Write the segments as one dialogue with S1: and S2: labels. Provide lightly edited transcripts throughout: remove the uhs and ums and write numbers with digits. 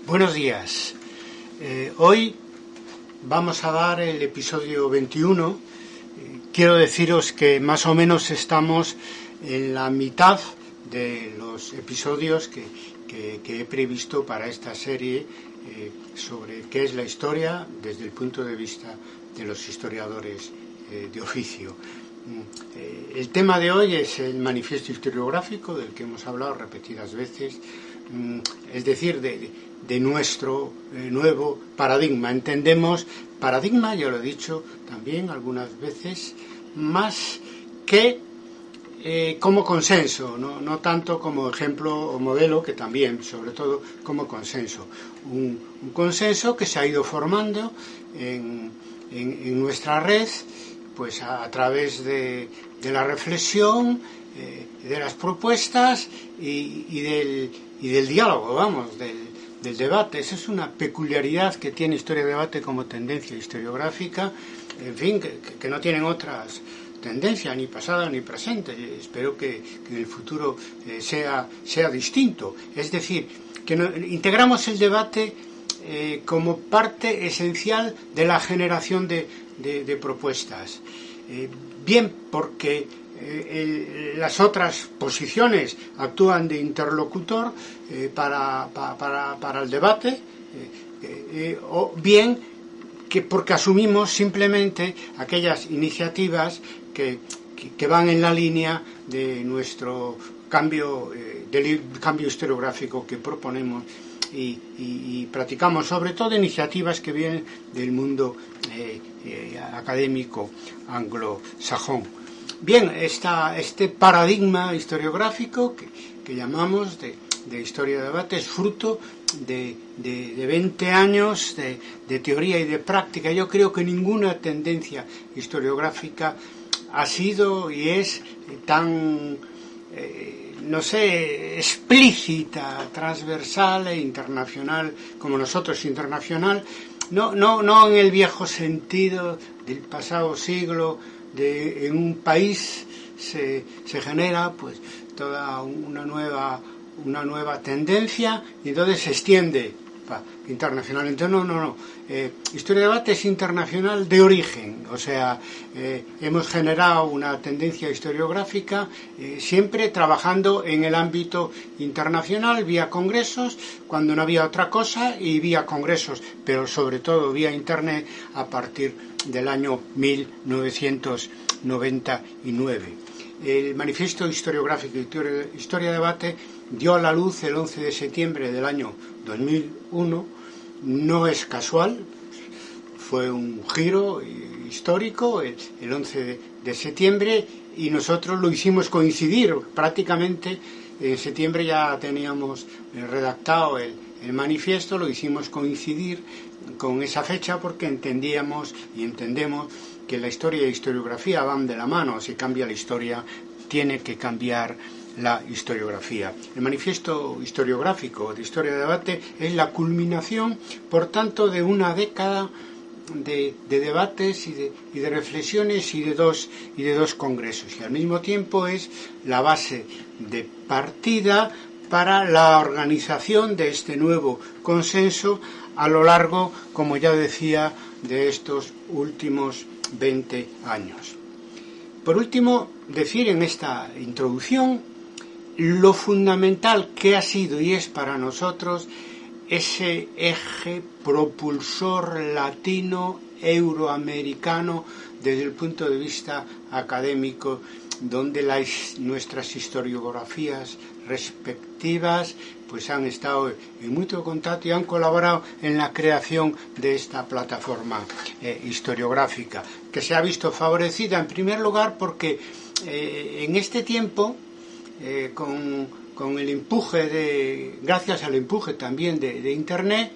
S1: Buenos días. Hoy vamos a dar el episodio 21. Quiero deciros que más o menos estamos en la mitad de los episodios que he previsto para esta serie sobre qué es la historia desde el punto de vista de los historiadores de oficio. El tema de hoy es el manifiesto historiográfico del que hemos hablado repetidas veces, es decir, de nuestro nuevo paradigma. Entendemos paradigma, ya lo he dicho también algunas veces, más que como consenso, no tanto como ejemplo o modelo, que también, sobre todo, como consenso. Un consenso que se ha ido formando en nuestra red, pues a través de la reflexión, de las propuestas y del diálogo, del debate. Esa es una peculiaridad que tiene Historia de Debate como tendencia historiográfica, en fin, que no tienen otras tendencias, ni pasada ni presente. Espero que en el futuro sea distinto. Es decir, que integramos el debate como parte esencial de la generación de propuestas. Bien porque las otras posiciones actúan de interlocutor para el debate, o bien que porque asumimos simplemente aquellas iniciativas que van en la línea de nuestro cambio, del cambio historiográfico que proponemos y practicamos, sobre todo iniciativas que vienen del mundo académico anglosajón. Bien, este paradigma historiográfico que llamamos de historia de debate es fruto de 20 años de teoría y de práctica. Yo creo que ninguna tendencia historiográfica ha sido y es tan explícita, transversal e internacional como nosotros. Internacional no en el viejo sentido del pasado siglo, en un país se genera pues toda una nueva tendencia y entonces se extiende internacional. Entonces no. Historia de debate es internacional de origen, o sea, hemos generado una tendencia historiográfica siempre trabajando en el ámbito internacional, vía congresos, cuando no había otra cosa, y vía congresos, pero sobre todo vía internet a partir del año 1999. El manifiesto historiográfico Historia de Debate dio a la luz el 11 de septiembre del año 2001. No es casual, fue un giro histórico el 11 de septiembre, y nosotros lo hicimos coincidir prácticamente. En septiembre ya teníamos redactado el manifiesto, lo hicimos coincidir con esa fecha porque entendíamos y entendemos que la historia y historiografía van de la mano. Si cambia la historia, tiene que cambiar la historiografía. El manifiesto historiográfico de Historia de Debate es la culminación, por tanto, de una década de debates y de reflexiones y de dos congresos, y al mismo tiempo es la base de partida para la organización de este nuevo consenso a lo largo, como ya decía, de estos últimos 20 años. Por último, decir en esta introducción lo fundamental que ha sido y es para nosotros ese eje propulsor latino euroamericano desde el punto de vista académico, donde nuestras historiografías respectivas pues han estado en mutuo contacto y han colaborado en la creación de esta plataforma historiográfica, que se ha visto favorecida en primer lugar porque en este tiempo, con el empuje gracias al empuje también de Internet,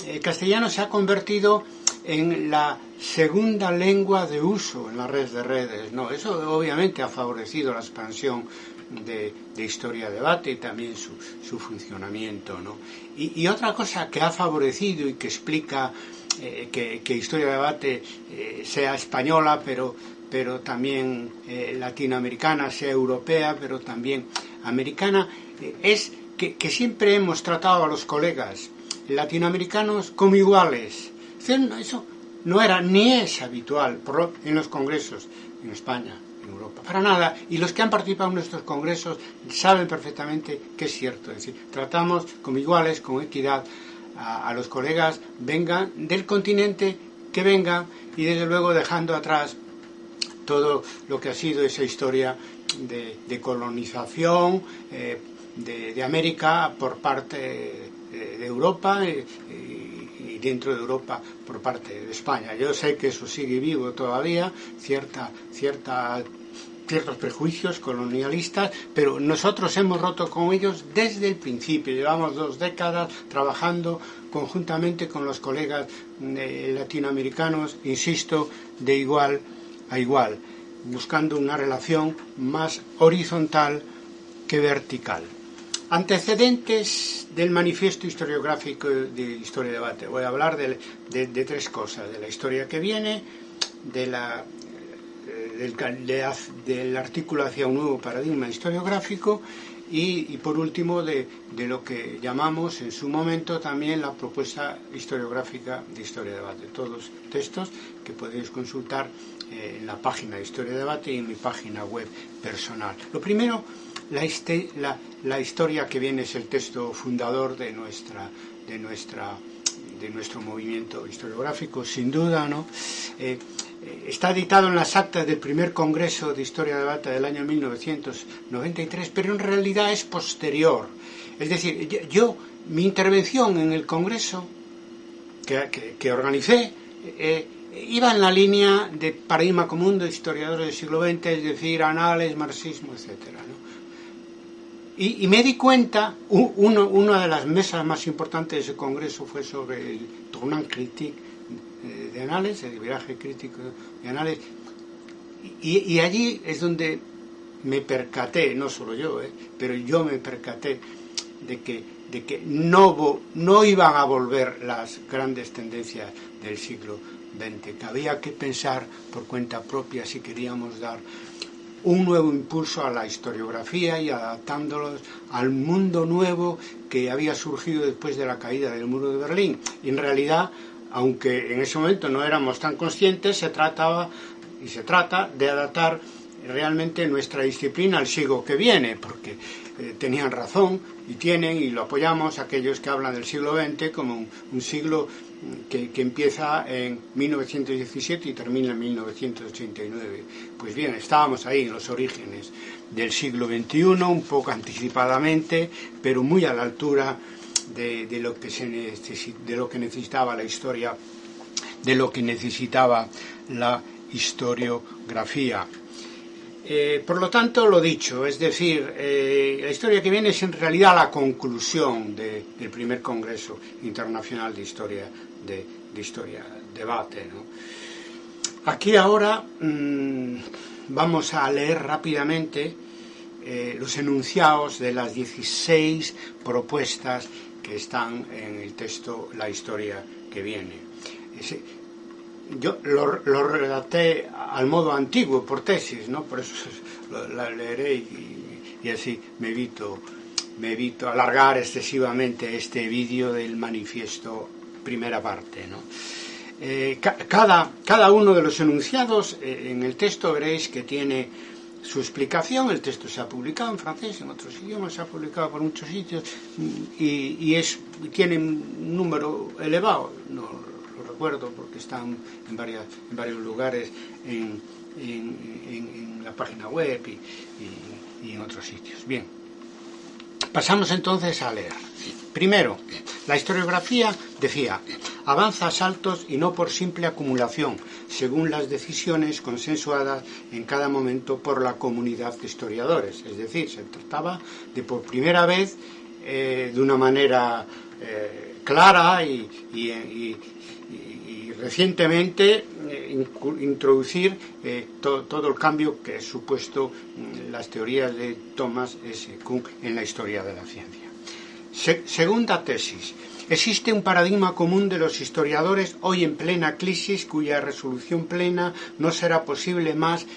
S1: el castellano se ha convertido en la segunda lengua de uso en la red de redes. Eso obviamente ha favorecido la expansión de Historia de Debate y también su funcionamiento, y otra cosa que ha favorecido y que explica que Historia de Debate sea española, pero también latinoamericana, sea europea, pero también americana, es que siempre hemos tratado a los colegas latinoamericanos como iguales. Eso no era ni es habitual en los congresos en España, en Europa, para nada. Y los que han participado en nuestros congresos saben perfectamente que es cierto. Es decir, tratamos como iguales, con equidad, a los colegas, vengan del continente que vengan, y desde luego dejando atrás todo lo que ha sido esa historia de colonización de América por parte de Europa y dentro de Europa por parte de España. Yo sé que eso sigue vivo todavía, ciertos prejuicios colonialistas, pero nosotros hemos roto con ellos desde el principio. Llevamos 2 décadas trabajando conjuntamente con los colegas latinoamericanos, insisto, de igual a igual, buscando una relación más horizontal que vertical. Antecedentes del manifiesto historiográfico de Historia y Debate. Voy a hablar de 3 cosas: de la historia que viene, del artículo hacia un nuevo paradigma historiográfico y por último de lo que llamamos en su momento también la propuesta historiográfica de Historia y Debate. Todos textos que podéis consultar en la página de Historia y Debate y en mi página web personal. Lo primero, la historia que viene es el texto fundador de nuestro movimiento historiográfico, sin duda, ¿no? Está editado en las actas del primer Congreso de Historia y Debate del año 1993, pero en realidad es posterior. Es decir, mi intervención en el Congreso que organicé iba en la línea de paradigma común de historiadores del siglo XX, es decir, análisis, marxismo, etcétera, ¿no? Y me di cuenta, una de las mesas más importantes de ese congreso fue sobre el tournant critique de análisis, el viraje crítico de análisis, y allí es donde me percaté, no solo yo, pero yo me percaté de que no iban a volver las grandes tendencias del siglo XX, que había que pensar por cuenta propia si queríamos dar un nuevo impulso a la historiografía y adaptándolos al mundo nuevo que había surgido después de la caída del muro de Berlín. Y en realidad, aunque en ese momento no éramos tan conscientes, se trata de adaptar realmente nuestra disciplina al siglo que viene, porque tenían razón y tienen, y lo apoyamos, aquellos que hablan del siglo XX como un siglo que empieza en 1917 y termina en 1989. Pues bien, estábamos ahí en los orígenes del siglo XXI, un poco anticipadamente, pero muy a la altura de lo que necesitaba la historia, de lo que necesitaba la historiografía. Por lo tanto, lo dicho, es decir, la historia que viene es en realidad la conclusión del primer Congreso Internacional de Historia Debate, ¿no? Aquí ahora vamos a leer rápidamente los enunciados de las 16 propuestas que están en el texto La historia que viene. Yo lo redacté al modo antiguo, por tesis, ¿no? Por eso la leeré y así me evito alargar excesivamente este vídeo del manifiesto primera parte, ¿no? Cada uno de los enunciados en el texto veréis que tiene su explicación. El texto se ha publicado en francés, en otros idiomas, se ha publicado por muchos sitios y tiene un número elevado, no lo recuerdo porque están en varios lugares en la página web y en otros sitios. Bien, pasamos entonces a leer. Primero, la historiografía, decía, avanza a saltos y no por simple acumulación, según las decisiones consensuadas en cada momento por la comunidad de historiadores. Es decir, se trataba de por primera vez, de una manera clara y recientemente introducir todo el cambio que ha supuesto las teorías de Thomas S. Kuhn en la historia de la ciencia. Segunda tesis. Existe un paradigma común de los historiadores hoy en plena crisis cuya resolución plena no será posible más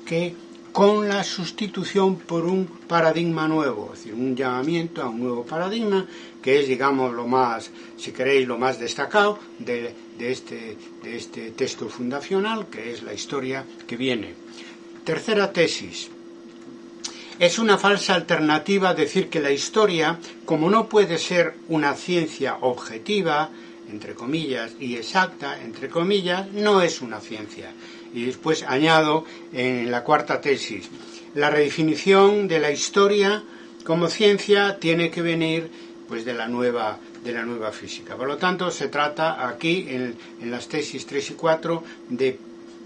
S1: que con la sustitución por un paradigma nuevo, es decir, un llamamiento a un nuevo paradigma, que es, digamos, lo más, si queréis, lo más destacado de este texto fundacional, que es la historia que viene. Tercera tesis. Es una falsa alternativa decir que la historia, como no puede ser una ciencia objetiva, entre comillas, y exacta, entre comillas, no es una ciencia. Y después añado en la cuarta tesis, la redefinición de la historia como ciencia tiene que venir pues de la nueva física. Por lo tanto, se trata aquí, en las tesis 3 y 4, de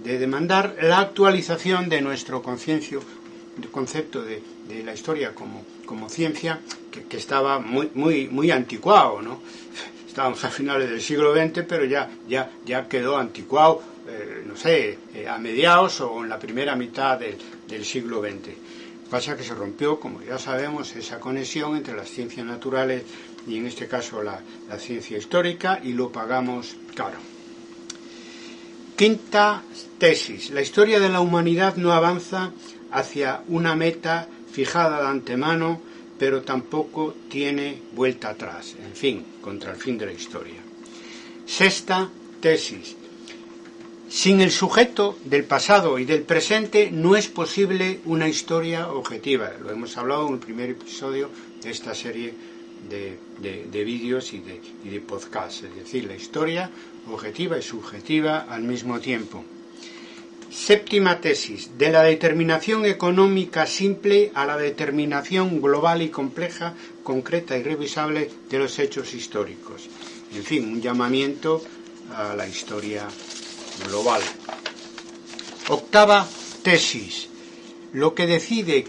S1: demandar la actualización de nuestro concepto de la historia como ciencia, que estaba muy anticuado, ¿no? Estábamos a finales del siglo XX, pero ya quedó anticuado, a mediados o en la primera mitad del siglo XX. Pasa que se rompió, como ya sabemos, esa conexión entre las ciencias naturales y en este caso la ciencia histórica, y lo pagamos caro. Quinta tesis. La historia de la humanidad no avanza hacia una meta fijada de antemano, pero tampoco tiene vuelta atrás. En fin, contra el fin de la historia. Sexta tesis. Sin el sujeto del pasado y del presente no es posible una historia objetiva. Lo hemos hablado en el primer episodio de esta serie de vídeos y de podcasts. Es decir, la historia objetiva y subjetiva al mismo tiempo. Séptima tesis. De la determinación económica simple a la determinación global y compleja, concreta y revisable de los hechos históricos. En fin, un llamamiento a la historia global. Octava tesis. Lo que decide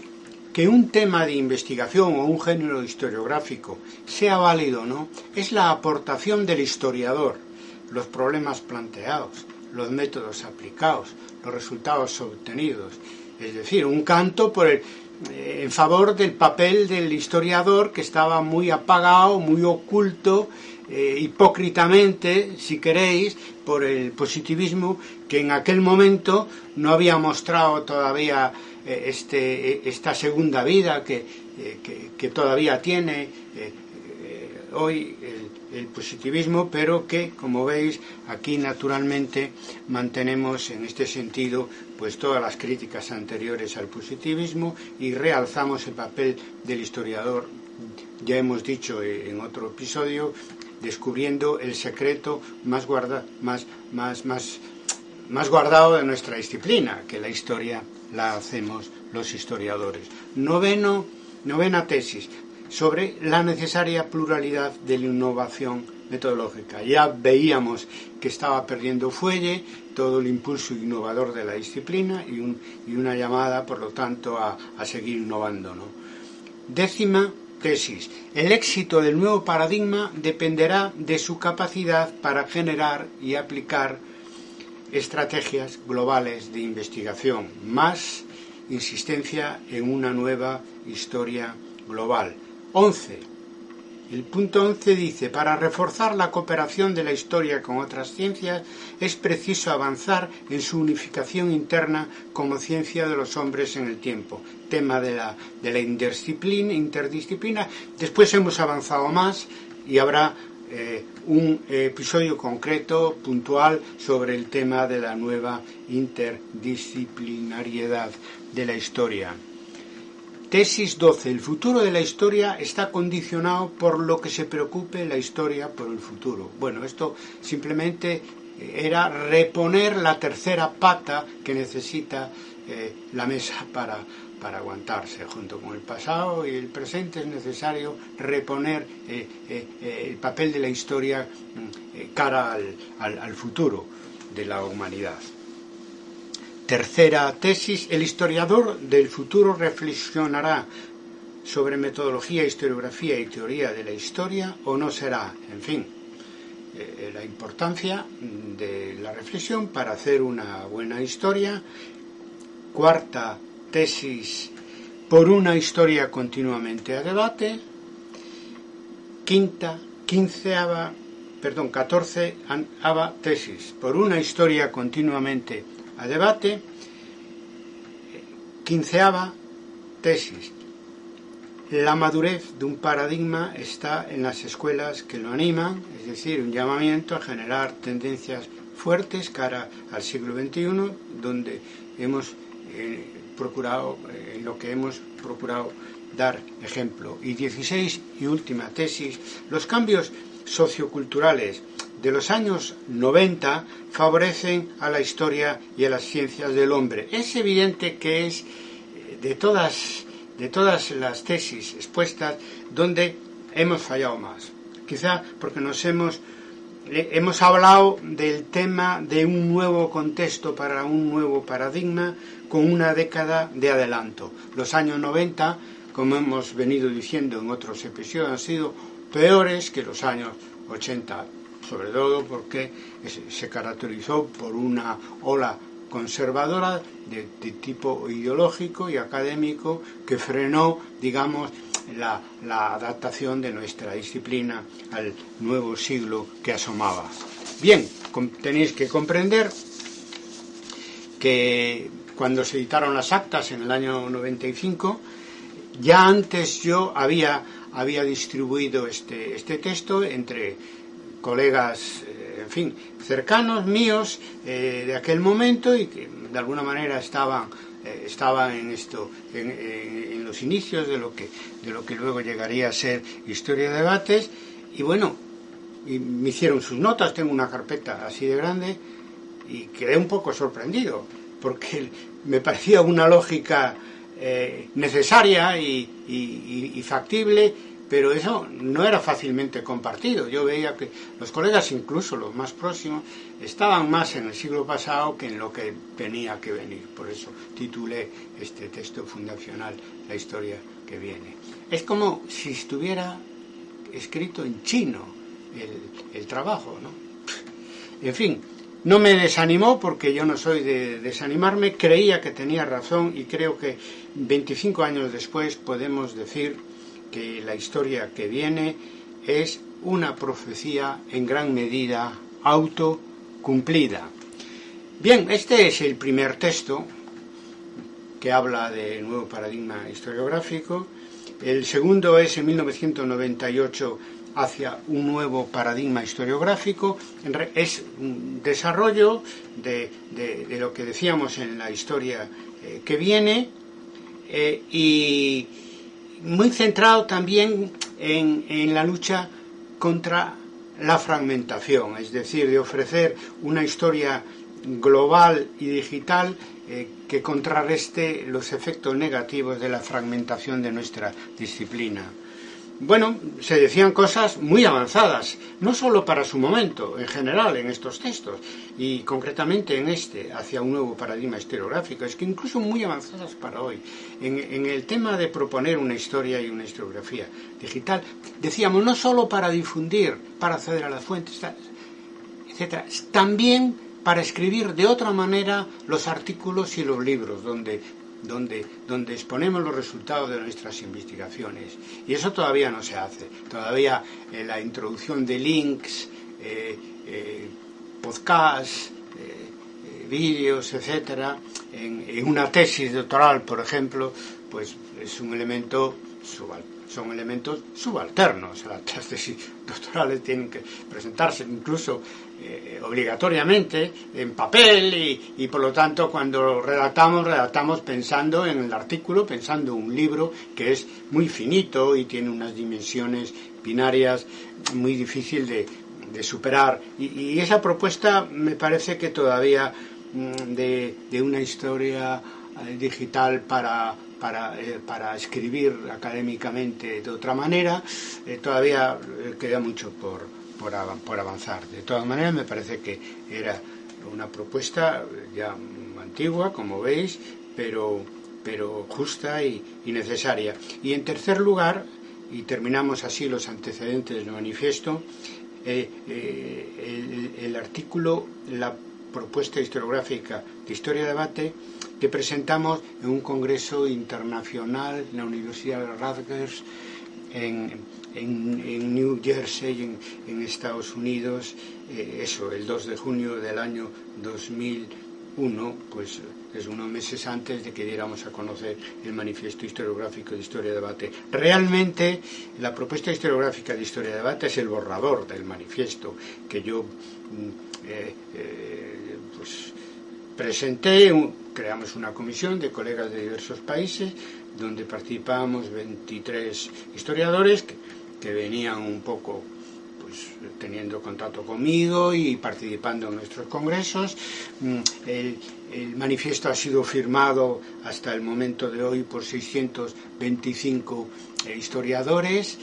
S1: que un tema de investigación o un género historiográfico sea válido o no es la aportación del historiador, los problemas planteados, los métodos aplicados, los resultados obtenidos. Es decir, un canto en favor del papel del historiador, que estaba muy apagado, muy oculto, hipócritamente, si queréis, por el positivismo, que en aquel momento no había mostrado todavía esta segunda vida que todavía tiene hoy el positivismo, pero que, como veis, aquí naturalmente mantenemos en este sentido pues todas las críticas anteriores al positivismo y realzamos el papel del historiador. Ya hemos dicho en otro episodio, descubriendo el secreto más guardado de nuestra disciplina, que la historia la hacemos los historiadores. Novena tesis, sobre la necesaria pluralidad de la innovación metodológica. Ya veíamos que estaba perdiendo fuelle todo el impulso innovador de la disciplina y una llamada, por lo tanto, a seguir innovando, ¿no? Décima tesis. El éxito del nuevo paradigma dependerá de su capacidad para generar y aplicar estrategias globales de investigación, más insistencia en una nueva historia global. 11. El punto 11 dice: para reforzar la cooperación de la historia con otras ciencias es preciso avanzar en su unificación interna como ciencia de los hombres en el tiempo. Tema de la interdisciplina. Después hemos avanzado más y habrá un episodio concreto, puntual, sobre el tema de la nueva interdisciplinariedad de la historia. Tesis 12. El futuro de la historia está condicionado por lo que se preocupe la historia por el futuro. Bueno, esto simplemente era reponer la tercera pata que necesita la mesa para aguantarse. Junto con el pasado y el presente es necesario reponer el papel de la historia cara al futuro de la humanidad. Tercera tesis. El historiador del futuro reflexionará sobre metodología, historiografía y teoría de la historia, o no será. En fin, la importancia de la reflexión para hacer una buena historia. Cuarta tesis. Por una historia continuamente a debate. 14ª tesis. Por una historia continuamente a debate. 15ª tesis. La madurez de un paradigma está en las escuelas que lo animan, es decir, un llamamiento a generar tendencias fuertes cara al siglo XXI, donde hemos en lo que hemos procurado dar ejemplo. Y 16 y última tesis, los cambios socioculturales de los años 90 favorecen a la historia y a las ciencias del hombre. Es evidente que es de todas las tesis expuestas donde hemos fallado más. Quizá porque hemos hablado del tema de un nuevo contexto para un nuevo paradigma con una década de adelanto. Los años 90, como hemos venido diciendo en otros episodios, han sido peores que los años 80, sobre todo porque se caracterizó por una ola conservadora de tipo ideológico y académico que frenó, digamos, la adaptación de nuestra disciplina al nuevo siglo que asomaba. Bien, tenéis que comprender que cuando se editaron las actas en el año 95, ya antes yo había distribuido este texto entre colegas, en fin, cercanos míos de aquel momento y que de alguna manera estaban en los inicios de lo que luego llegaría a ser Historia de Debates, y bueno, y me hicieron sus notas. Tengo una carpeta así de grande y quedé un poco sorprendido porque me parecía una lógica necesaria y factible, pero eso no era fácilmente compartido. Yo veía que los colegas, incluso los más próximos, estaban más en el siglo pasado que en lo que tenía que venir. Por eso titulé este texto fundacional, La historia que viene. Es como si estuviera escrito en chino el trabajo, ¿no? En fin, no me desanimó porque yo no soy de desanimarme. Creía que tenía razón y creo que 25 años después podemos decir que la historia que viene es una profecía en gran medida autocumplida. Bien, este es el primer texto que habla de nuevo paradigma historiográfico. El segundo es en 1998 hacia un nuevo paradigma historiográfico. Es un desarrollo de lo que decíamos en la historia que viene y muy centrado también en la lucha contra la fragmentación, es decir, de ofrecer una historia global y digital que contrarreste los efectos negativos de la fragmentación de nuestra disciplina. Bueno, se decían cosas muy avanzadas, no solo para su momento, en general en estos textos, y concretamente en hacia un nuevo paradigma historiográfico, es que incluso muy avanzadas para hoy. En el tema de proponer una historia y una historiografía digital, decíamos, no solo para difundir, para acceder a las fuentes, etcétera, también para escribir de otra manera los artículos y los libros, donde exponemos los resultados de nuestras investigaciones. Y eso todavía no se hace. Todavía la introducción de links, podcasts, vídeos, etcétera, en una tesis doctoral, por ejemplo, pues es un elemento son elementos subalternos. Las tesis doctorales tienen que presentarse incluso obligatoriamente en papel y por lo tanto cuando redactamos pensando en el artículo, pensando en un libro que es muy finito y tiene unas dimensiones binarias muy difícil de superar y esa propuesta me parece que todavía de una historia digital para escribir académicamente de otra manera todavía queda mucho por avanzar. De todas maneras me parece que era una propuesta ya antigua, como veis, pero justa y necesaria. Y en tercer lugar, y terminamos así los antecedentes del manifiesto, el artículo, la propuesta historiográfica de Historia de Debate que presentamos en un congreso internacional en la Universidad de Rutgers en New Jersey, en Estados Unidos, el 2 de junio del año 2001. 2001, pues es unos meses antes de que diéramos a conocer el Manifiesto Historiográfico de Historia y Debate. Realmente, la propuesta historiográfica de Historia y Debate es el borrador del manifiesto que yo pues presenté. Creamos una comisión de colegas de diversos países donde participábamos 23 historiadores que venían un poco pues teniendo contacto conmigo y participando en nuestros congresos. El manifiesto ha sido firmado hasta el momento de hoy por 625 historiadores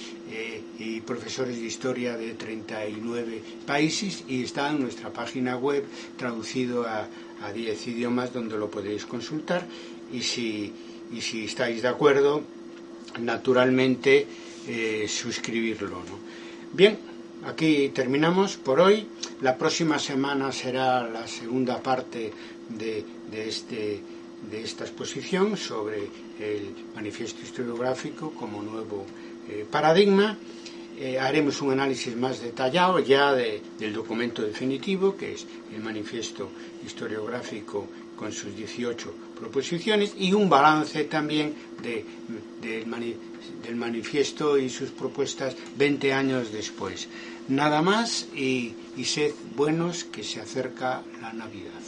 S1: y profesores de historia de 39 países, y está en nuestra página web traducido a 10 idiomas donde lo podéis consultar, y si estáis de acuerdo, naturalmente suscribirlo, ¿no? Bien, aquí terminamos por hoy. La próxima semana será la segunda parte de esta exposición sobre el manifiesto historiográfico como nuevo paradigma. Haremos un análisis más detallado ya del documento definitivo, que es el manifiesto historiográfico con sus 18 proposiciones, y un balance también del manifiesto y sus propuestas 20 años después. Nada más, y sed buenos, que se acerca la Navidad.